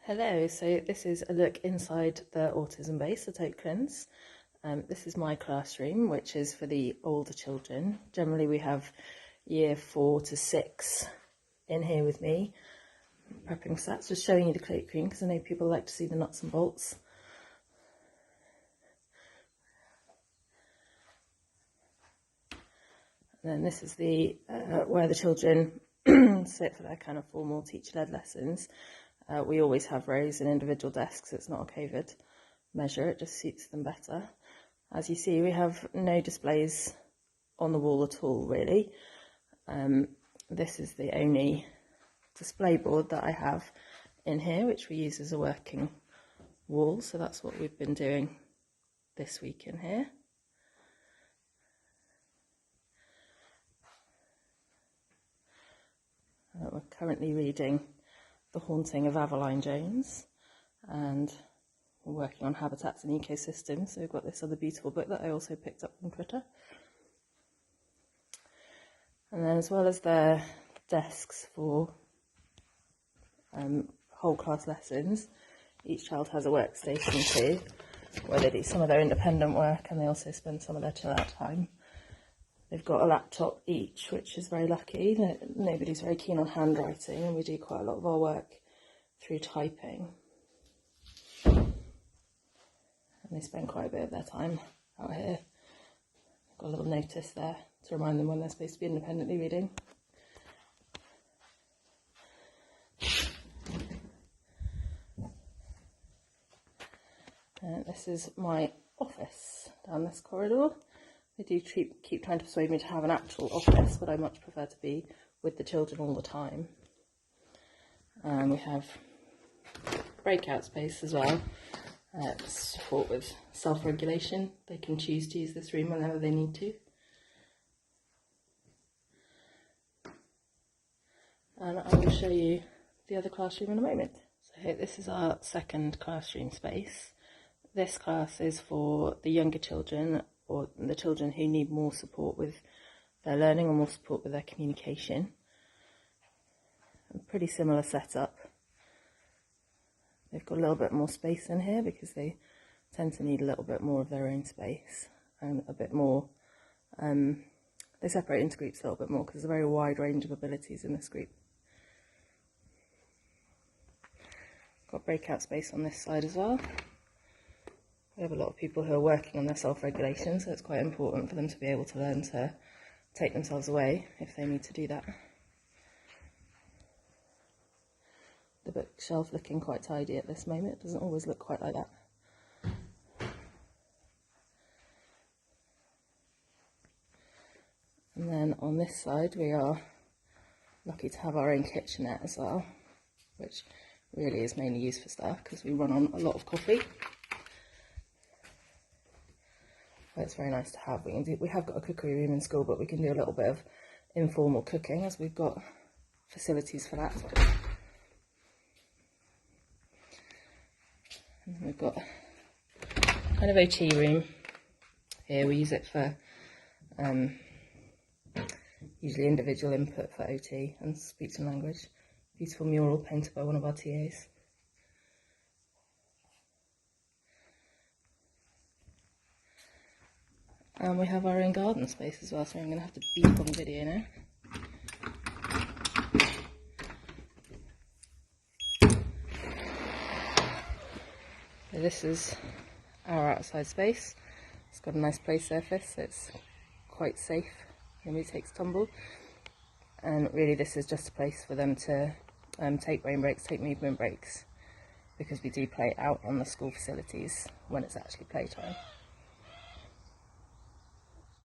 Hello, so this is a look inside the autism base at Oaklands. This is my classroom, which is for the older children. Generally we have year 4 to 6 in here with me, prepping stats, just showing you the cloakroom because I know people like to see the nuts and bolts. And then this is the where the children sit for their kind of formal teacher-led lessons. We always have rows and individual desks. It's not a COVID measure, it just suits them better. As you see, we have no displays on the wall at all, really. This is the only display board that I have in here, which we use as a working wall. So that's what we've been doing this week in here. We're currently reading The Haunting of Aveline Jones, and we're working on habitats and ecosystems. So we've got this other beautiful book that I also picked up from Twitter. And then as well as their desks for whole class lessons, each child has a workstation too, where they do some of their independent work and they also spend some of their chill out time. They've got a laptop each, which is very lucky. Nobody's very keen on handwriting, and we do quite a lot of our work through typing. And they spend quite a bit of their time out here. I've got a little notice there to remind them when they're supposed to be independently reading. And this is my office down this corridor. They do keep trying to persuade me to have an actual office, but I much prefer to be with the children all the time. And we have breakout space as well, to support with self-regulation. They can choose to use this room whenever they need to. And I will show you the other classroom in a moment. So this is our second classroom space. This class is for the younger children, or the children who need more support with their learning or more support with their communication. A pretty similar setup. They've got a little bit more space in here because they tend to need a little bit more of their own space and a bit more, they separate into groups a little bit more because there's a very wide range of abilities in this group. Got breakout space on this side as well. We have a lot of people who are working on their self-regulation, so it's quite important for them to be able to learn to take themselves away if they need to do that. The bookshelf looking quite tidy at this moment. It doesn't always look quite like that. And then on this side we are lucky to have our own kitchenette as well, which really is mainly used for staff because we run on a lot of coffee. It's very nice to have. We have got a cookery room in school, but we can do a little bit of informal cooking as we've got facilities for that. And we've got kind of OT room here. We use it for usually individual input for OT and speech and language. Beautiful mural painted by one of our TAs. And we have our own garden space as well, so I'm going to have to beep on the video now. So this is our outside space. It's got a nice play surface, so it's quite safe. Nobody takes tumble. And really this is just a place for them to take brain breaks, take movement breaks, because we do play out on the school facilities when it's actually playtime.